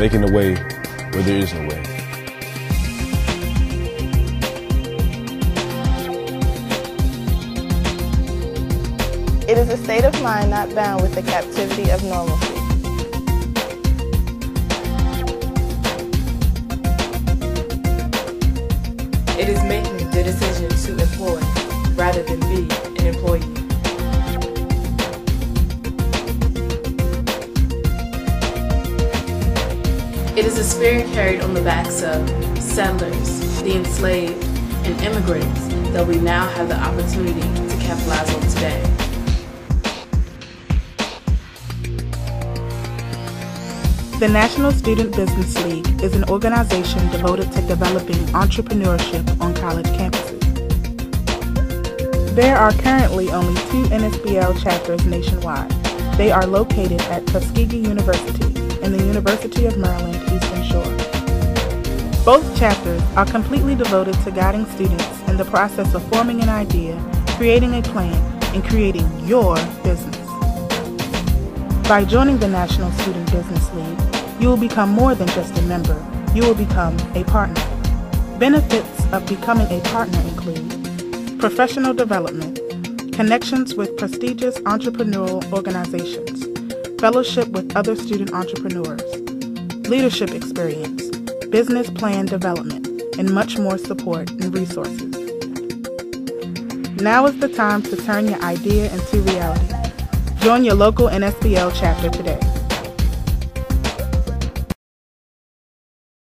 making a way where there is no way. It is a state of mind not bound with the captivity of normalcy. It is making the decision to employ rather than be an employee. It is a spirit carried on the backs of settlers, the enslaved, and immigrants that we now have the opportunity to capitalize on today. The National Student Business League is an organization devoted to developing entrepreneurship on college campuses. There are currently only 2 NSBL chapters nationwide. They are located at Tuskegee University and the University of Maryland Eastern Shore. Both chapters are completely devoted to guiding students in the process of forming an idea, creating a plan, and creating your business. By joining the National Student Business League, you will become more than just a member. You will become a partner. Benefits of becoming a partner include professional development, connections with prestigious entrepreneurial organizations, fellowship with other student entrepreneurs, leadership experience, business plan development, and much more support and resources. Now is the time to turn your idea into reality. Join your local NSBL chapter today.